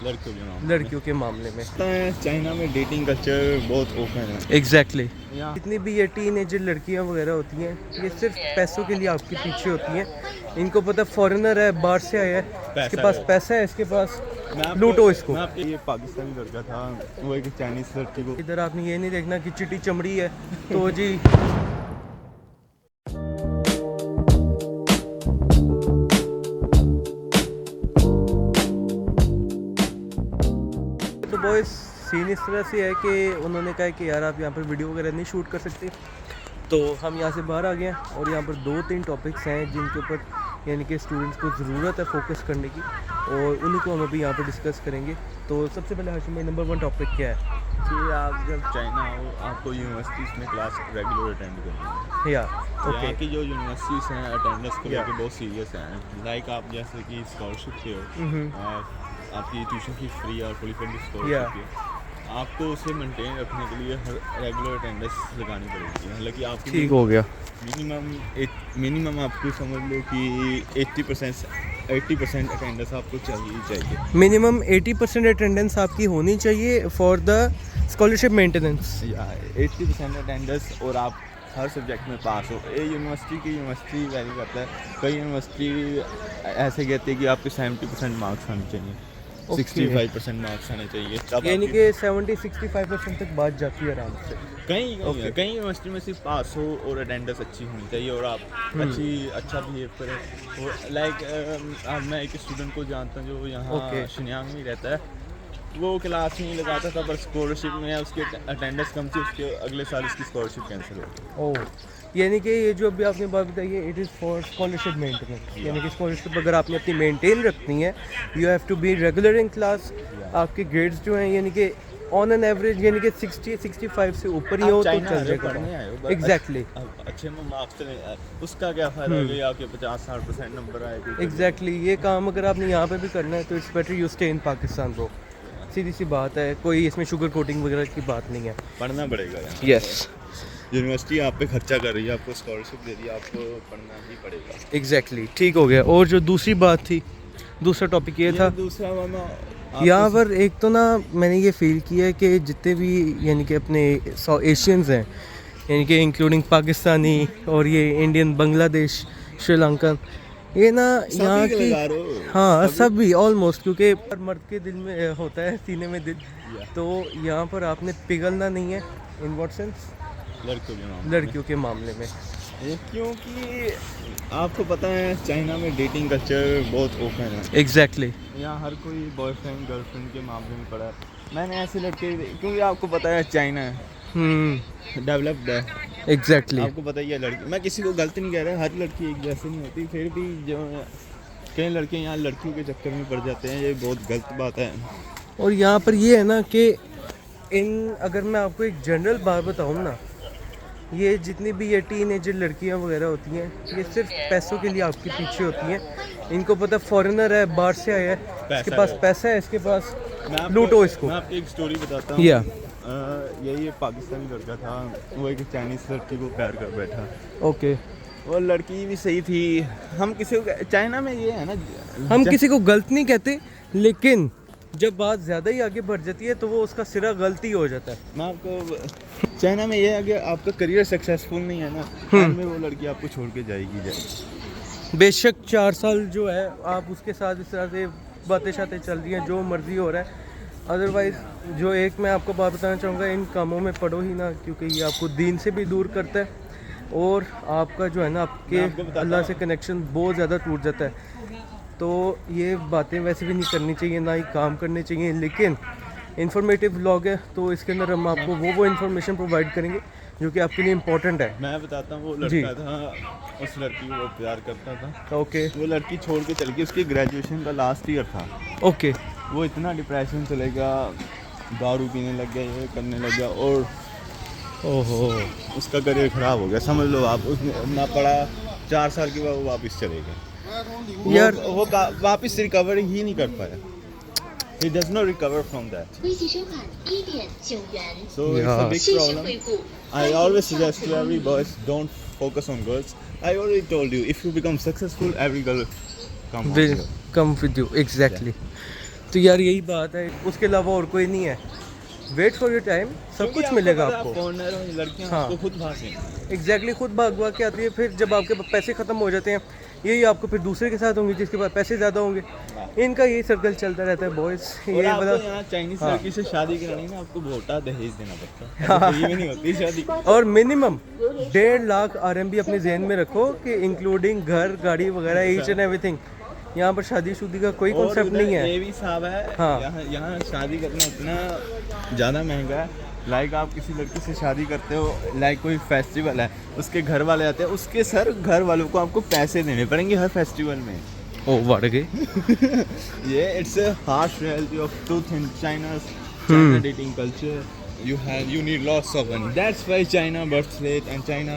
लड़कियों के मामले में। चाइना में डेटिंग कल्चर बहुत ओपन है। एग्जैक्टली जितनी भी ये टीनेजर लड़कियां वगैरह होती हैं, ये सिर्फ पैसों के लिए आपके पीछे होती हैं। इनको पता फॉरेनर है, बाहर से आया है, इसके पास पैसा है, इसके पास लूटो इसको। ये पाकिस्तानी लड़का था, वो एक चाइनीज लड़की को। इधर आपने ये नहीं देखना कि चिटी चमड़ी है तो जी। तो बॉयज सीन इस तरह से है कि उन्होंने कहा कि यार आप यहाँ पर वीडियो वगैरह नहीं शूट कर सकते, तो हम यहाँ से बाहर आ गए हैं और यहाँ पर 2-3 टॉपिक्स हैं जिनके ऊपर यानी कि स्टूडेंट्स को ज़रूरत है फोकस करने की, और उन्हीं को हम अभी यहाँ पर डिस्कस करेंगे। तो सबसे पहले हाशिम भाई, नंबर 1 टॉपिक क्या है? कि आप जब चाइना हो, आपको यूनिवर्सिटीज़ में क्लास रेगुलर अटेंड करनी है। या ओके कि जो यूनिवर्सिटीज़ हैं अटेंडेंस को लेकर बहुत सीरियस हैं। लाइक आप जैसे कि स्कॉलरशिप पे हो, आपकी ट्यूशन फीस फ्री और फुली फंडेड स्कॉलरशिप है, आपको उसे मेंटेन रखने के लिए रेगुलर अटेंडेंस लगानी पड़ेगी। हालांकि आपकी ठीक हो गया। मिनिमम आपको समझ लो कि 80% अटेंडेंस आपको चाहिए। मिनिमम 80% अटेंडेंस आपकी होनी चाहिए for the scholarship maintenance. 80% attendance और आप हर सब्जेक्ट में पास हो। ये यूनिवर्सिटी की यूनिवर्सिटी वैरी करता है। कई यूनिवर्सिटी ऐसे कहती है कि आपके 70% मार्क्स आने चाहिए, 65% मार्क्स आने चाहिए, यानी कि 70-65% तक बात जाती है आराम से। कई यूनिवर्सिटी में सिर्फ पास हो और अटेंडेंस अच्छी होनी चाहिए और आप अच्छा बिहेव करें। और लाइक मैं एक स्टूडेंट को जानता हूँ जो यहाँ शिन्यांग में रहता है, वो क्लास नहीं लगाता था पर स्कॉलरशिप में उसकी अटेंडेंस कम थी, उसके अगले साल उसकी स्कॉलरशिप कैंसिल हो गई। ओह, यानी कि ये जो अभी आपने बात बताई है, it is for scholarship maintenance. यानी कि स्कॉलरशिप अगर आपने अपनी मेंटेन रखनी है, you have to be regular in class. आपके ग्रेड्स जो हैं यानी कि ऑन एन एवरेज यानी कि 60-65 से ऊपर ही हो तो चल जाएगा। एग्जैक्टली अच्छे में मार्क्स उसका क्या फ़ायदा है आपके 50-60% नंबर आए। एग्जैक्टली ये काम अगर आपने यहाँ पे भी करना है तो it's better you stay in Pakistan bro. सीधी सी बात है, कोई इसमें शुगर कोटिंग वगैरह की बात नहीं है। पढ़ना पड़ेगा। यस, यूनिवर्सिटी आप पे खर्चा कर रही है, आपको स्कॉलरशिप दे रही है, आपको पढ़ना ही पड़ेगा। एग्जैक्टली ठीक हो गया। और जो दूसरी बात थी, दूसरा टॉपिक ये था, दूसरा यहाँ पर एक तो ना मैंने ये फील किया है कि जितने भी यानी कि अपने एशियंस हैं, यानी कि इंक्लूडिंग पाकिस्तानी और ये इंडियन, बांग्लादेश, श्रीलंकन, ये ना यहाँ की, हाँ सभी ऑलमोस्ट, क्योंकि मर्द के दिल में होता है, सीने में दिल, तो यहाँ पर आपने पिघलना नहीं है। In what sense? लड़कियों के मामले में। क्योंकि आपको पता है चाइना में डेटिंग कल्चर बहुत ओपन है। एग्जैक्टली यहाँ हर कोई बॉयफ्रेंड गर्लफ्रेंड के मामले में पड़ा है। मैंने ऐसे लड़के, क्योंकि आपको पता है चाइना डेवलप्ड है। एग्जैक्टली आपको पता ही है लड़की, मैं किसी को गलत नहीं कह रहा, हर लड़की एक जैसी नहीं होती, फिर भी जो कई लड़के यहाँ लड़कियों के चक्कर में पड़ जाते हैं, ये बहुत गलत बात है। और यहाँ पर ये है ना कि अगर मैं आपको एक जनरल बात बताऊँ ना, ये जितनी भी ये टीनेजर लड़कियां वगैरह होती हैं, ये सिर्फ पैसों के लिए आपके पीछे होती हैं। इनको पता फॉरेनर है, बाहर से आया है, इसके पास पैसा है, इसके पास लूटो इसको। मैं आपको एक स्टोरी बताता हूँ। यही पाकिस्तानी लड़का था, वो एक चाइनीज लड़की को प्यार कर बैठा। ओके, वो लड़की भी सही थी। हम किसी को, चाइना में ये है ना, हम किसी को गलत नहीं कहते, लेकिन जब बात ज़्यादा ही आगे बढ़ जाती है तो वो उसका सिरा गलती हो जाता है। मैं आपको, चाइना में ये है कि आपका करियर सक्सेसफुल नहीं है ना, में वो लड़की आपको छोड़ के जाएगी। बेशक 4 साल जो है आप उसके साथ इस तरह से बातें शातें चल रही हैं, जो मर्जी हो रहा है। अदरवाइज़ जो एक मैं आपको बात बताना चाहूँगा, इन कामों में पढ़ो ही ना, क्योंकि ये आपको दीन से भी दूर करता है और आपका जो है ना आपके अल्लाह से कनेक्शन बहुत ज़्यादा टूट जाता है। तो ये बातें वैसे भी नहीं करनी चाहिए, ना ही काम करने चाहिए। लेकिन इन्फॉर्मेटिव व्लॉग है तो इसके अंदर हम आपको वो इन्फॉर्मेशन प्रोवाइड करेंगे जो कि आपके लिए इम्पोर्टेंट है। मैं बताता हूँ, वो लड़का था, उस लड़की को वो प्यार करता था। ओके, वो लड़की छोड़ के चल गई, उसकी ग्रेजुएशन का लास्ट ईयर था। ओके, वो इतना डिप्रेशन चले गया, दारू पीने लग गया, ये करने लग गया और ओहो, उसका करियर ख़राब हो गया, समझ लो आप। उसने ना पढ़ा, 4 साल के बाद वो वापस चले गए यार। वो वापस रिकवर ही नहीं कर पाया। He does not recover from that. So it's a big problem. I always suggest to every boys, don't focus on girls. I already told you, if you become successful, every girl will come with you. Exactly. तो यार यही बात है, उसके अलावा और कोई नहीं है। वेट फॉर योर टाइम, सब कुछ मिलेगा आपको। फॉरेनर और लड़कियां हाँ। आपको खुद भागेंगी। एग्जैक्टली खुद भाग के आती है। फिर जब आपके पैसे ख़त्म हो जाते हैं, यही आपको फिर दूसरे के साथ होंगे जिसके पास पैसे ज़्यादा होंगे। इनका यही सर्कल चलता रहता है बॉयज़। और ये आपको मतलब यहाँ चाइनीज हाँ। लड़की से शादी करानी है ना, आपको भोटा दहेज देना पड़ता है। फ्री में नहीं होती शादी। और मिनिमम 1.5 लाख RMB अपने जहन में रखो कि इंक्लूडिंग घर, गाड़ी वगैरह, ईच एंड एवरीथिंग। यहाँ पर शादीशुदी का कोई और कॉन्सेप्ट उधर नहीं है। ये भी साहब है, हाँ। यहाँ शादी करना इतना ज़्यादा महंगा है। लाइक आप किसी लड़की से शादी करते हो, लाइक कोई फेस्टिवल है, उसके घर वाले आते हैं, उसके सर घर वालों को आपको पैसे देने पड़ेंगे हर फेस्टिवल में। ओ बढ़ गए। ये it's a harsh reality of truth in China dating culture. You need lots of money. That's why China birth rate and China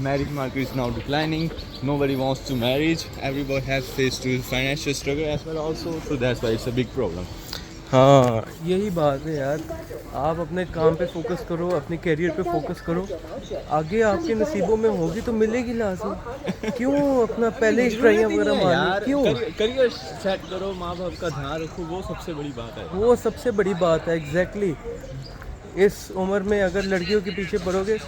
marriage market is now declining. Nobody wants to marriage. Everybody has faced to financial struggle as well also. So that's why it's a big problem. हाँ यही बात है यार। आप अपने काम पे focus करो, अपने करियर पे फोकस करो, आगे आपके नसीबों में होगी तो मिलेगी लाजमी। क्यों अपना पहले ही ट्राइयाँ वगैरह मारनी, क्यों? करियर सेट करो, माँ बाप का ध्यान रखो, वो सबसे बड़ी बात है। वो सबसे बड़ी बात है। एग्जैक्टली इस उम्र में अगर लड़कियों के पीछे पड़ोगे,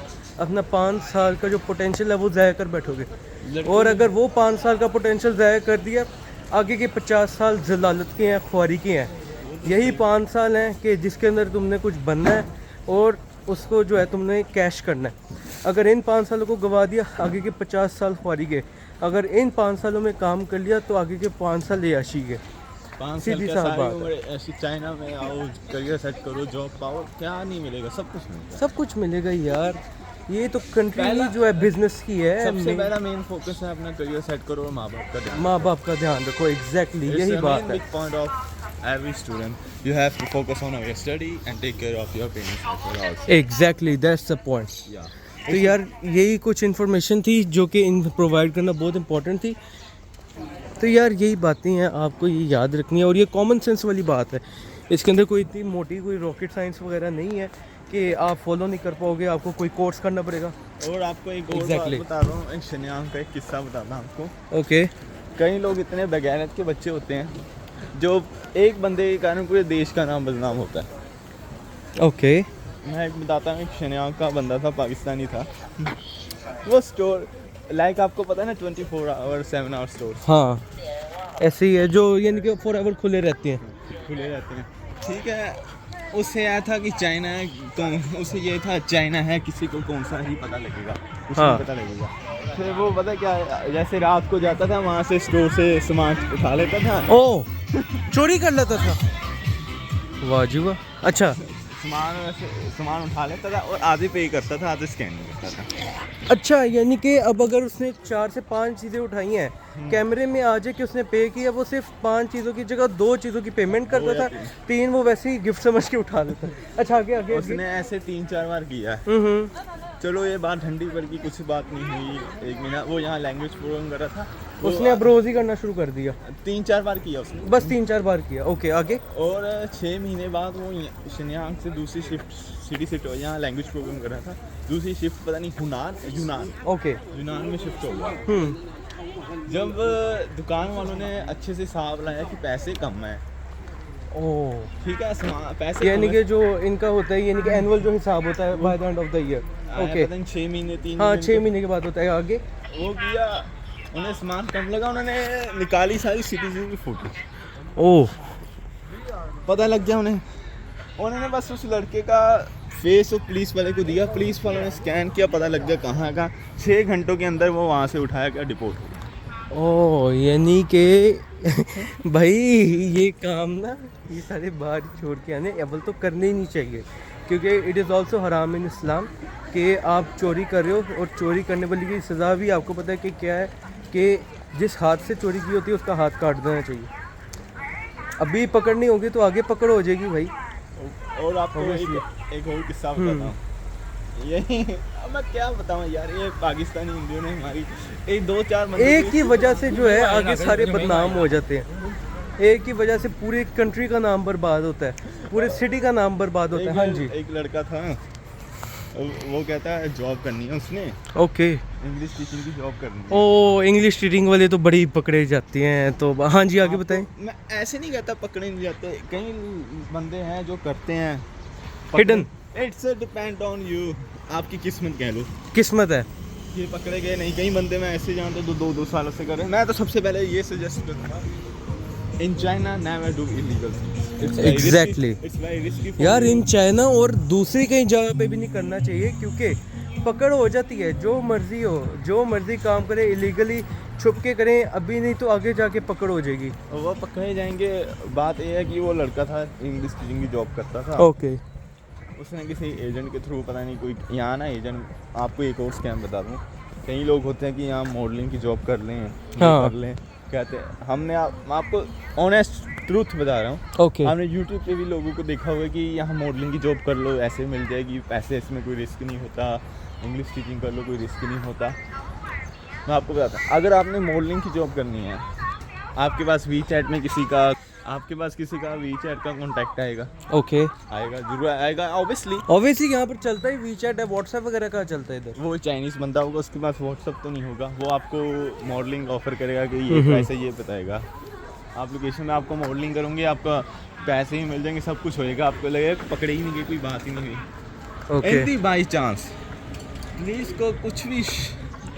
अपना 5 साल का जो पोटेंशियल है वो ज़ाया कर बैठोगे। और अगर वो 5 साल का पोटेंशियल ज़ाया कर दिया, आगे के 50 साल जलालत के हैं, ख्वारी के हैं। यही 5 साल हैं कि जिसके अंदर तुमने कुछ बनना है और उसको जो है तुमने कैश करना है। अगर इन 5 सालों को गवा दिया, आगे के 50 साल ख्वारी के। अगर इन 5 सालों में काम कर लिया तो आगे के 5 साल याशी के। 5 सीधी साल सा का बात सारी उम्र ऐसी चाइना में आओ, करियर सेट करो, जॉब पाओ, क्या नहीं मिलेगा? सब कुछ मिलेगा। सब कुछ मिलेगा यार। ये तो कंट्री पहला- जो है बिजनेस की है। सबसे पहला मेन फोकस है अपना करियर सेट करो और माँ बाप का ध्यान। माँ बाप का ध्यान रखो। एग्जैक्टली यही बात है। Big point of every student. You have to focus on your study and take care of your parents as well also. Exactly that's the point. Yeah. तो यार यही कुछ इन्फॉर्मेशन थी जो कि इन प्रोवाइड करना बहुत इंपॉर्टेंट थी। तो यार यही बातें हैं, आपको ये याद रखनी है। और ये कॉमन सेंस वाली बात है, इसके अंदर कोई इतनी मोटी कोई रॉकेट साइंस वगैरह नहीं है कि आप फॉलो नहीं कर पाओगे, आपको कोई कोर्स करना पड़ेगा। और आपको एक और Exactly. बात बता रहा हूँ, एक शनियांग का एक किस्सा बताता हूँ आपको। ओके कई लोग इतने बगैरत के बच्चे होते हैं जो एक बंदे के कारण पूरे देश का नाम बदनाम होता है। ओके मैं एक बताता हूँ, एक शनियांग का बंदा था, पाकिस्तानी था। वो स्टोर लाइक आपको पता है ना 24 आवर 7 आवर स्टोर हाँ ऐसे ही है जो यानी कि फॉरएवर खुले रहते हैं। खुले रहते हैं। ठीक है, उससे आया था कि चाइना है, तो उसे ये था चाइना है, किसी को कौन सा ही पता लगेगा, उसे हाँ। पता लगेगा। फिर वो पता क्या, जैसे रात को जाता था वहाँ से स्टोर से सामान उठा लेता था। ओ चोरी कर लेता था। वाह जी वाह। अच्छा सामान उठा लेता था और आधे पे करता था, आधे स्कैन करता था। अच्छा, यानी कि अब अगर उसने 4 से 5 चीज़ें उठाई हैं, कैमरे में आ जाए कि उसने पे किया, वो सिर्फ 5 चीज़ों की जगह 2 चीज़ों की पेमेंट करता था, 3 वो वैसे ही गिफ्ट समझ के उठा लेता। अच्छा आगे आगे उसने ऐसे 3-4 बार किया है। चलो ये बात ठंडी पर की कुछ बात नहीं हुई। 1 महीना वो यहाँ लैंग्वेज प्रोग्राम कर रहा था, उसने अब रोज़ ही करना शुरू कर दिया। 3-4 बार किया उसने, बस 3-4 बार किया। ओके आगे। और 6 महीने बाद वो शिन्यांग से दूसरी शिफ्ट सिटी से यहाँ लैंग्वेज प्रोग्राम कर रहा था। दूसरी शिफ्ट पता नहीं यूनान ओके यूनान में शिफ्ट हो गया। जब दुकान वालों ने अच्छे से हिसाब लाया कि पैसे कम है, ओह ठीक है, पैसे यानी कम कि जो इनका होता है, यानी कि एनुअल जो हिसाब होता है by the end of the year. Okay पता नहीं 6 महीने 3 हाँ 6 महीने के बाद होता है। आगे वो किया, उन्हें सामान कम लगा, उन्होंने निकाली सारी सिटीजन की फोटो। ओह पता लग गया उन्होंने बस उस लड़के का फेस और पुलिस वाले को दिया, पुलिस वालों ने स्कैन किया, पता लग गया कहाँ का। 6 घंटों के अंदर वो वहाँ से उठाया गया, डिपोर्ट हो गया। ओह यानी कि भाई ये काम ना, ये सारे बाहर छोड़ के आने अव्वल तो करने ही नहीं चाहिए, क्योंकि इट इज़ ऑल्सो हराम इन इस्लाम कि आप चोरी कर रहे हो। और चोरी करने वाले की सज़ा भी आपको पता है कि क्या है, कि जिस हाथ से चोरी की होती है उसका हाथ काट देना चाहिए। अभी पकड़नी होगी तो आगे पकड़ हो जाएगी भाई। और आपको एक और किस्सा बताता हूँ। यही अब मैं क्या बताऊँ यार, ये पाकिस्तानी हिंदियों ने हमारी एक 2-4 एक ही वजह से जो है आगे सारे बदनाम हो जाते हैं। एक ही वजह से पूरी कंट्री का नाम बर्बाद होता है, पूरे सिटी का नाम बर्बाद होता है। हाँ जी। एक लड़का था, वो कहता है जॉब करनी है उसने, ओके। इंग्लिश टीचिंग की जॉब करनी है। ओ इंग्लिश रीडिंग वाले तो बड़ी पकड़े जाती हैं, तो हाँ जी आगे बताएं। मैं ऐसे नहीं कहता पकड़े नहीं जाते, कई बंदे हैं जो करते हैं Hidden। It's depend on you, आपकी किस्मत कह लो, किस्मत है। ये पकड़े गए नहीं। कई बंदे मैं ऐसे जानता हूँ दो सालों से कर रहे हैं। मैं तो सबसे पहले ये सजेस्ट करूँगा, in China never do illegal. Exactly। It's very risky यार इन चाइना और दूसरी कहीं जगह पे भी नहीं करना चाहिए, क्योंकि पकड़ हो जाती है। जो मर्जी हो, जो मर्जी काम करे इलीगली, छुप के करें अभी, नहीं तो आगे जाके पकड़ हो जाएगी। वो पकड़े जाएंगे। बात ये है कि वो लड़का था इंग्लिश टीचिंग की जॉब करता था। ओके। उसने किसी एजेंट के थ्रू, पता नहीं कोई यहाँ ना एजेंट, आपको एक और स्कैम बता दूँ। कई लोग होते हैं कि यहाँ मॉडलिंग की जॉब कर लें, हाँ। कर लें, कहते हैं हमने मैं आपको ऑनेस्ट ट्रूथ बता रहा हूँ। ओके। हमने यूट्यूब पे भी लोगों को देखा हुआ है कि यहाँ मॉडलिंग की जॉब कर लो, ऐसे मिल जाएगी पैसे, इसमें कोई रिस्क नहीं होता, इंग्लिश टीचिंग कर लो, कोई रिस्क नहीं होता। मैं आपको बताता हूँ, अगर आपने मॉडलिंग की जॉब करनी है, आपके पास वीचैट में किसी का वीचैट का कॉन्टैक्ट आएगा। ओके। आएगा, जरूर आएगा, ऑब्वियसली यहाँ पर चलता ही वीचैट है, व्हाट्सएप वगैरह का चलता है इधर। वो चाइनीज़ बंदा होगा, उसके पास व्हाट्सअप तो नहीं होगा, वो आपको मॉडलिंग ऑफर करेगा कि ये पैसे ये बताएगा। आप लोकेशन में आपको मॉडलिंग करोगे, आपका पैसे ही मिल जाएंगे, सब कुछ होएगा, आपको लगेगा पकड़े ही नहीं गई, कोई बात ही नहीं हुई। ओके। यदि बाई चांस प्लीज़ को कुछ भी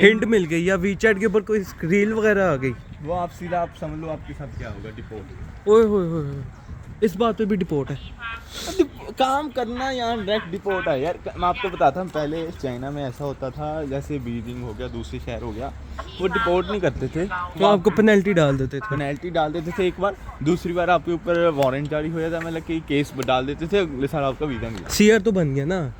हिंट मिल गई या वीचैट के ऊपर कोई रील वगैरह आ गई, वो आप सीधा आप समझ लो आपके साथ क्या होगा, डिपोर्ट। ओए होए होए, इस बात पे भी डिपोर्ट है। काम करना यहाँ डायरेक्ट डिपोर्ट है यार। मैं आपको बताता हूँ, पहले चाइना में ऐसा होता था, जैसे बीजिंग हो गया, दूसरे शहर हो गया, वो डिपोर्ट नहीं करते थे, तो आपको पेनल्टी डाल देते थे। पेनल्टी डाल देते थे एक बार, दूसरी बार आपके ऊपर वारंट जारी हो जाता, मतलब कि केस डाल देते थे, अगले साल आपका वीज़ा मिला। सीआर तो बन गया ना।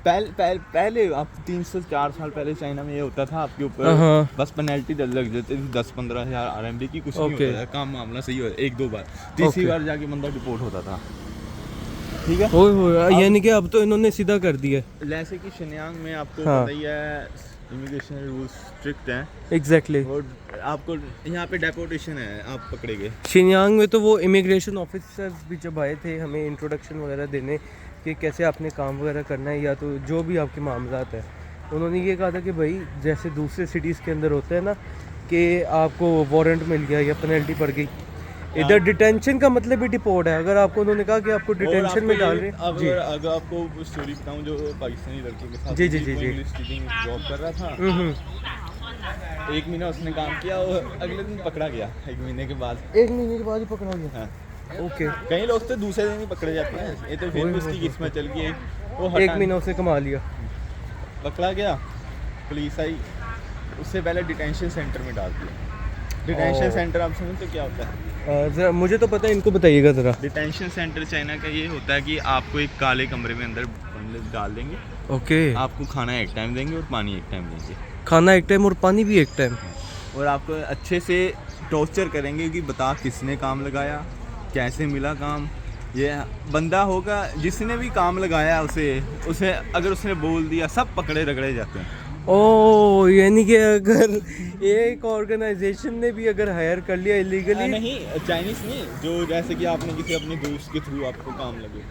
पहले आप 3 से 4 साल पहले चाइना में ये होता था, आपके ऊपर हाँ। बस पेनल्टी लग जाती थी 10-15 हज़ार RMB की, कुछ नहीं ओके। होता था, काम मामला सही हो 1-2 बार, तीसरी ओके। बार जाके बंदा डिपोर्ट होता था। ठीक है, ओए होए, यानी कि अब तो इन्होंने सीधा कर दिया। जैसे कि शिनयांग में आपको हाँ। पता ही है, इमिग्रेशन रूल्स स्ट्रिक्ट हैं। एग्जैक्टली। और आपको यहाँ पे डेपोटेशन है, आप पकड़े गए। शिनयांग में तो वो इमिग्रेशन ऑफिसर्स भी जब आए थे हमें इंट्रोडक्शन वगैरह देने कि कैसे आपने काम वगैरह करना है, या तो जो भी आपके मामलात है, उन्होंने ये कहा था कि भाई जैसे दूसरे सिटीज़ के अंदर होता है ना कि आपको वारंट मिल गया या पेनल्टी पड़ गई, इधर डिटेंशन का मतलब भी डिपोर्ट है। अगर आपको उन्होंने कहा कि आपको डिटेंशन में डाल रहे हैं जी। अगर आपको स्टोरी बताऊँ, जो पाकिस्तानी लड़के के साथ जी, जी, जी, जी। इंग्लिश टीचिंग जॉब कर रहा था, 1 महीना उसने काम किया और अगले दिन पकड़ा गया, 1 महीने के बाद। 1 महीने के बाद ही पकड़ा गया। हाँ। ओके। कई लोग तो दूसरे दिन ही पकड़े जाते हैं, ये तो फिर भी उसकी किस्मत चल गई, वो 1 महीना उसे कमा लिया। पकड़ा गया, पुलिस आई, उससे पहले डिटेंशन सेंटर में डाल दिया। डिटेंशन सेंटर आप समझते क्या होता है? ज़रा मुझे तो पता है, इनको बताइएगा ज़रा। डिटेंशन सेंटर चाइना का ये होता है कि आपको एक काले कमरे में अंदर डाल देंगे। ओके। आपको खाना एक टाइम देंगे और पानी एक टाइम देंगे। खाना एक टाइम और पानी भी एक टाइम। और आपको अच्छे से टॉर्चर करेंगे कि बता किसने काम लगाया, कैसे मिला काम। ये बंदा होगा जिसने भी काम लगाया, उसे अगर उसने बोल दिया, सब पकड़े रगड़े जाते हैं। ओ यानी कि अगर एक ऑर्गेनाइजेशन ने भी अगर हायर कर लिया इलीगली, नहीं चाइनीज नहीं, जो जैसे कि आपने किसी अपने दोस्त के थ्रू आपको काम लगे,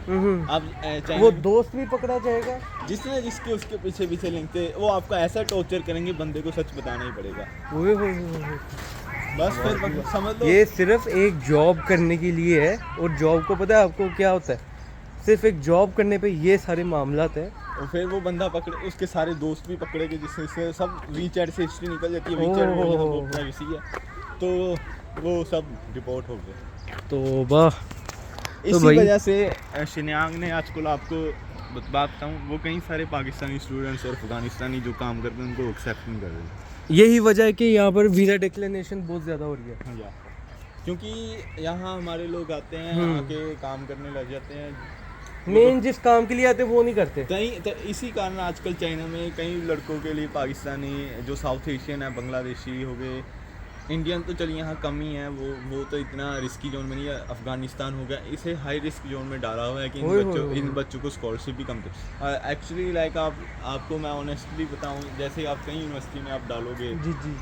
आप वो दोस्त भी पकड़ा जाएगा। जिसके उसके पीछे पीछे लिंक थे, वो आपको ऐसा टॉर्चर करेंगे, बंदे को सच बताना ही पड़ेगा। ओए होए होए। बस फिर समझ लो, ये सिर्फ एक जॉब करने के लिए है, और जॉब को पता है आपको क्या होता है, सिर्फ एक जॉब करने पे ये सारे मामलात हैं। और फिर वो बंदा पकड़े, उसके सारे दोस्त भी पकड़े गए, जिससे सब वीचैट से हिस्ट्री निकल जाती है, वीचैट वो प्राइवेसी है, तो वो सब रिपोर्ट हो गए। तो वाह, इसी वजह से शिनयांग ने आजकल आपको बात बताऊँ, वो कई सारे पाकिस्तानी स्टूडेंट्स और अफगानिस्तानी जो काम करते हैं उनको एक्सेप्ट नहीं कर रहे। यही वजह है कि यहाँ पर वीज़ा डिक्लेरेशन बहुत ज़्यादा हो रही है। हाँ, क्योंकि यहाँ हमारे लोग आते हैं, आके काम करने लग जाते हैं, मेन जिस काम के लिए आते वो नहीं करते। इसी कारण आजकल चाइना में कई लड़कों के लिए पाकिस्तानी, जो साउथ एशियन है, बांग्लादेशी हो गए, इंडियन तो चलिए यहाँ कम ही है, वो तो इतना रिस्की जोन में नहीं है। अफगानिस्तान हो गया, इसे हाई रिस्क जोन में डाला हुआ है कि इन बच्चों को स्कॉलरशिप भी कम थे। एक्चुअली लाइक आपको मैं ऑनेस्टली बताऊँ, जैसे आप कहीं यूनिवर्सिटी में आप डालोगे, जी जी,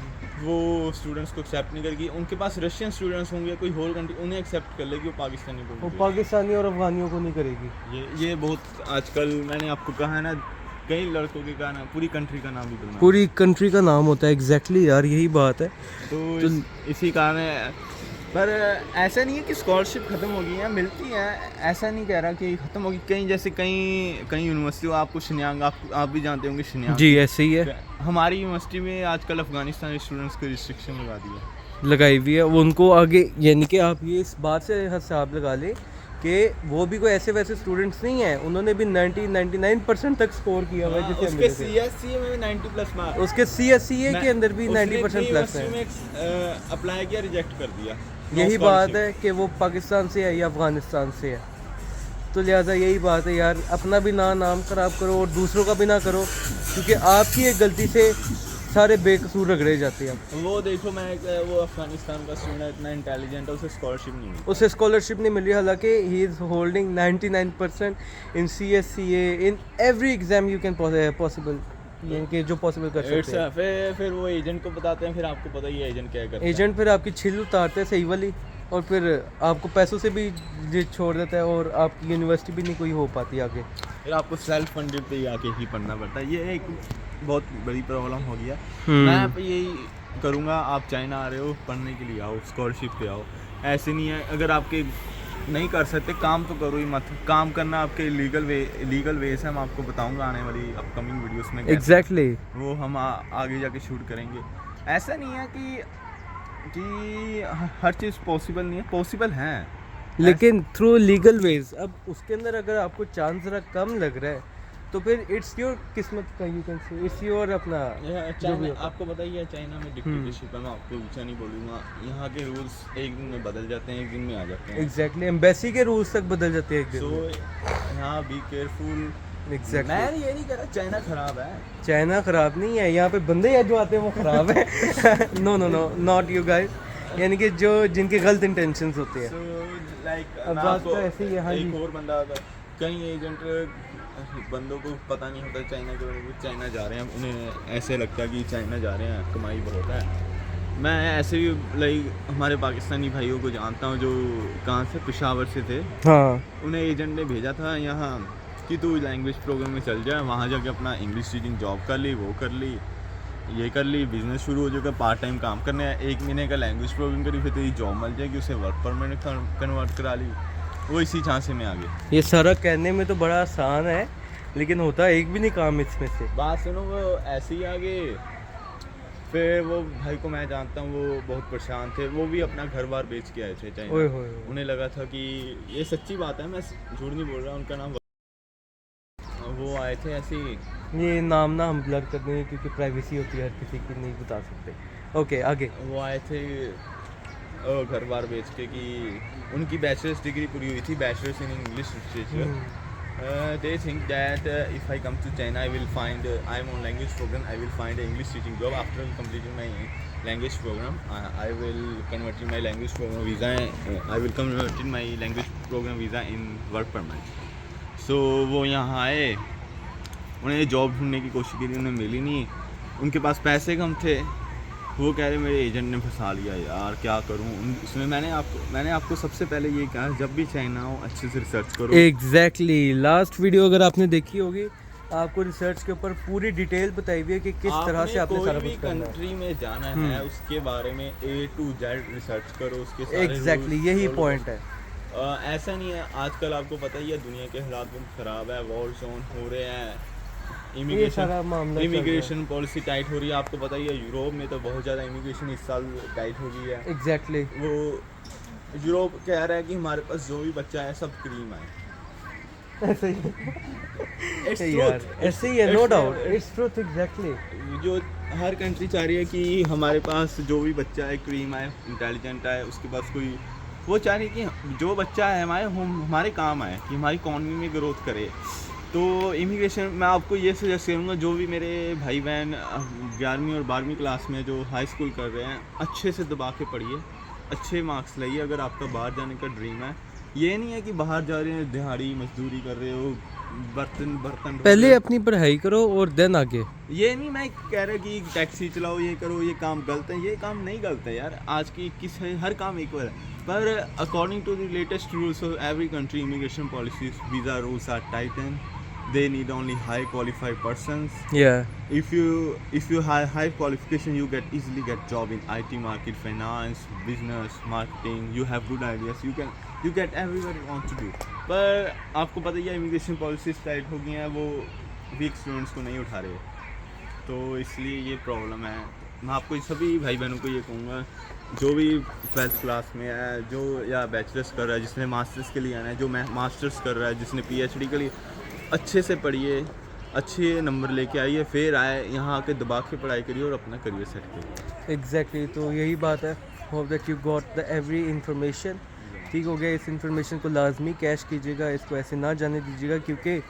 वो स्टूडेंट्स को एक्सेप्ट नहीं करेगी। उनके पास रशियन स्टूडेंट्स होंगे, कोई होल कंट्री, उन्हें एक्सेप्ट कर लेगी, वो पाकिस्तानी को, वो पाकिस्तानी और अफगानियों को नहीं करेगी। ये बहुत आजकल मैंने आपको कहा है ना, कई लड़कों के का नाम, पूरी कंट्री का नाम भी बदनाम, पूरी कंट्री का नाम होता है। एग्जैक्टली यार, यही बात है। तो इसी कारण पर ऐसा नहीं है कि स्कॉलरशिप ख़त्म हो गई है, मिलती है, ऐसा नहीं कह रहा कि ख़त्म होगी। कहीं जैसे कई यूनिवर्सिटी, आपको शिन्यांग, आप भी जानते होंगे शिन्यांग। जी ऐसे ही है। हमारी यूनिवर्सिटी में आजकल अफगानिस्तानी स्टूडेंट्स को रिस्ट्रिक्शन लगा दी है, लगाई हुई है वो उनको आगे, यानी कि आप ये इस बात से हिसाब लगा लें कि वो भी कोई ऐसे वैसे स्टूडेंट्स नहीं है, उन्होंने भी 99% तक स्कोर किया हुआ है। उसके CSCA में 90+ मार्क्स, उसके CSCA के अंदर भी 90% प्लस है। अप्लाई किया, रिजेक्ट कर दिया। यही बात है कि वो पाकिस्तान से है या अफगानिस्तान से है, तो लिहाजा यही बात है यार, अपना भी नाम खराब करो और दूसरों का भी ना करो, क्योंकि आपकी एक गलती से सारे बेकसूर रगड़े जाते हैं। वो देखो, वो अफगानिस्तान का स्टूडेंट इतना इंटेलिजेंट है, उसे स्कॉलरशिप नहीं मिली, उसे स्कॉलरशिप नहीं मिल रही, हालांकि he is holding 99% in CSCA, in every exam you can possible, यानी कि जो पॉसिबल कर सकते हैं। फिर वो एजेंट को बताते हैं, फिर आपको पता ही है एजेंट क्या करता है। एजेंट फिर आपकी छिल उतारते हैं सही वाली, और फिर आपको पैसों से भी छोड़ देता है, और आपकी यूनिवर्सिटी भी नहीं कोई हो पाती आगे। फिर आपको सेल्फ फंडेड पे आके ही पढ़ना पड़ता है। ये एक बहुत बड़ी प्रॉब्लम हो गया। मैं पे यही करूँगा, आप चाइना आ रहे हो पढ़ने के लिए आओ, स्कॉलरशिप पे आओ। ऐसे नहीं है, अगर आपके नहीं कर सकते काम तो करो ही मत। काम करना आपके लीगल वे से, हम आपको बताऊंगा आने वाली अपकमिंग वीडियोस में। एग्जैक्टली वो हम आगे जाके शूट करेंगे। ऐसा नहीं है कि हर चीज़ पॉसिबल नहीं है, पॉसिबल है, लेकिन थ्रू लीगल वेज। अब उसके अंदर अगर आपको चांस ज़रा कम लग रहा है तो फिर इट्स योर किस्मत का, you can say it's your अपना। चाइना, आपको पता ही है चाइना में डिक्टेटरशिप है। मैं आपको ऊंचा नहीं बोलूँगा, यहाँ के रूल्स एक दिन में बदल जाते हैं, एक दिन में आ जाते हैं। एग्जैक्टली, एम्बेसी के रूल्स तक बदल जाते हैं एक दिन। सो यहाँ बी केयरफुल। एग्जैक्टली, मैं ये नहीं कह रहा चाइना खराब है, चाइना खराब नहीं है, यहाँ पे बंदे हैं जो आते हैं वो खराब है। No no no, not you guys, यानी कि जो जिनके गलत इंटेंशंस होते हैं। अब बात तो ऐसी ही है। हाँ जी, एक और बंदा आता है, कई एजेंट बंदों को पता नहीं होता चाइना के बारे में, चाइना जा रहे हैं, उन्हें ऐसे लगता है कि चाइना जा रहे हैं, कमाई बहुत है। मैं ऐसे भी हमारे पाकिस्तानी भाइयों को जानता हूँ जो कहाँ से, पेशावर से थे। हाँ, उन्हें एजेंट ने भेजा था यहाँ कि तू लैंग्वेज प्रोग्राम में चल जाए, वहाँ जाके अपना इंग्लिश टीचिंग जॉब कर ली, वो कर ली, ये कर ली, बिजनेस शुरू हो जाएगा, पार्ट टाइम काम करने है, 1 महीने का लैंग्वेज प्रोग्राम करी, फिर तेरी जॉब मिल जाएगी, उसे वर्क परमिट कन्वर्ट करा ली। वो इसी झांसे में आ गए। ये सारा कहने में तो बड़ा आसान है, लेकिन होता एक भी नहीं काम इसमें से। बात सुनो, वो ऐसे ही आ गए। फिर वो भाई को मैं जानता हूँ, वो बहुत परेशान थे, वो भी अपना घर बार बेच के आए थे चाइना। ओए होए, उन्हें लगा था कि ये सच्ची बात है, मैं झूठ नहीं बोल रहा, उनका नाम, वो आए थे ऐसे ही। ये नाम ना हम ब्लर कर देंगे क्योंकि प्राइवेसी होती है, हर किसी की नहीं बता सकते। ओके, आगे। वो आए थे घर बार बेच के, कि उनकी बैचलर्स डिग्री पूरी हुई थी, bachelors in English literature. They think that if I come to China, I am on language program, I will find an English teaching job. After completing my language program, I will convert my language program visa. I will convert my language program visa in work permit. So वो यहाँ आए, उन्हें job ढूंढने की कोशिश की, उन्हें मिली नहीं, उनके पास पैसे कम थे। वो कह रहे मेरे एजेंट ने फंसा लिया यार, क्या करूं। इसमें मैंने आपको सबसे पहले ये कहा, जब भी चाइना हो अच्छे से रिसर्च करो। एग्जैक्टली, लास्ट वीडियो अगर आपने देखी होगी, आपको रिसर्च के ऊपर पूरी डिटेल बताई हुई है कि किस तरह से आपने सारा कुछ करना है। कंट्री में जाना है, उसके बारे में A to Z रिसर्च करो, उसके सारे एग्जैक्टली यही पॉइंट है। ऐसा नहीं है, आजकल आपको पता ही है दुनिया के हालात बहुत ख़राब है, वॉर जोन हो रहे हैं, इमिग्रेशन पॉलिसी टाइट हो रही है। आपको पता ही है यूरोप में तो बहुत ज़्यादा इमिग्रेशन इस साल टाइट हो गई है। एग्जैक्टली, वो यूरोप कह रहा है कि हमारे पास जो भी बच्चा है सब क्रीम है। ऐसे ही यार, ऐसे ही है, no doubt, it's truth. Exactly, जो हर कंट्री चाह रही है कि हमारे पास जो भी बच्चा है क्रीम है, इंटेलिजेंट है, उसके पास कोई, वो चाह रही है कि जो बच्चा है हमारे काम आए, कि हमारी इकॉनमी में ग्रोथ करे। तो इमिग्रेशन, मैं आपको ये सजेस्ट करूँगा, जो भी मेरे भाई बहन 11वीं और 12वीं क्लास में जो हाई स्कूल कर रहे हैं, अच्छे से दबा के पढ़िए, अच्छे मार्क्स लाइए। अगर आपका बाहर जाने का ड्रीम है, ये नहीं है कि बाहर जा रहे हैं दिहाड़ी मजदूरी कर रहे हो, बर्तन पहले अपनी पढ़ाई करो और देन आगे। ये नहीं मैं कह रहा कि टैक्सी चलाओ, ये करो, ये काम गलत है, ये काम नहीं गलत है यार, आज की 21 है, हर काम इक्वल है। पर according to the latest rules of every country immigration policies, visa rules are tighten, they need only high qualified persons. Yeah. If you have high qualification, you easily get job in IT market, finance, business, marketing. You have good ideas, you get everywhere you want to do. पर आपको पता ही है immigration policies tight हो गई हैं, वो week students को नहीं उठा रहे, तो इसलिए ये प्रॉब्लम है। मैं आपको सभी भाई बहनों को ये कहूँगा, जो भी 12th क्लास में है, जो या बैचलर्स कर रहा है, जिसने मास्टर्स के लिए आना है, जो मास्टर्स कर रहा है, जिसने PhD के लिए, अच्छे से पढ़िए, अच्छे नंबर लेके आइए, फिर आए यहाँ आके दबा के पढ़ाई करिए और अपना करियर सेट करिए। एग्जैक्टली, तो यही बात है। Hope that you got the every information. ठीक हो गया, इस इंफॉर्मेशन को लाजमी कैश कीजिएगा, इसको ऐसे ना जाने दीजिएगा, क्योंकि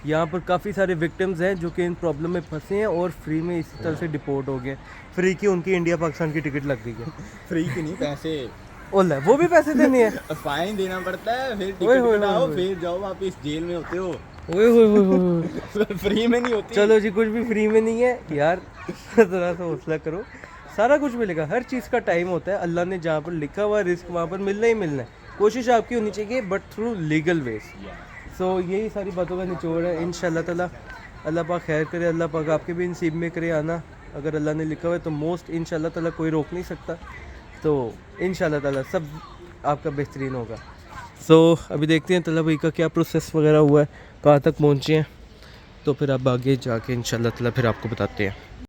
यहाँ पर काफ़ी सारे विक्टिम्स हैं जो कि इन प्रॉब्लम में फंसे हैं और फ्री में इसी तरह से डिपोर्ट हो गए। फ्री की उनकी इंडिया पाकिस्तान की टिकट लग गई है। फ्री की नहीं, पैसे ओला वो भी पैसे देने हैं, फाइन देना पड़ता है, फिर ओए टिकट होए कटाओ, होए। फिर जाओ वापस जेल में होते हो। ओए होए होए होए। फ्री में नहीं होती। चलो जी, कुछ भी फ्री में नहीं है यार, ज़रा सा हौसला करो, सारा कुछ मिलेगा। हर चीज़ का टाइम होता है, अल्लाह ने जहाँ पर लिखा हुआ रिस्क वहाँ पर मिलना ही मिलना है। कोशिश आपकी होनी चाहिए बट थ्रू लीगल वेज। सो यही सारी बातों का निचोड़ है। इंशाल्लाह ताला अल्लाह पाक खैर करे, अल्लाह पाक आपके भी नसीब में करे आना। अगर अल्लाह ने लिखा हुआ है तो मोस्ट इंशाल्लाह ताला कोई रोक नहीं सकता, तो इंशाल्लाह ताला सब आपका बेहतरीन होगा। सो अभी देखते हैं तला भाई का क्या प्रोसेस वगैरह हुआ है, कहाँ तक पहुँचे हैं, तो फिर अब आगे जाके इंशाल्लाह ताला फिर आपको बताते हैं।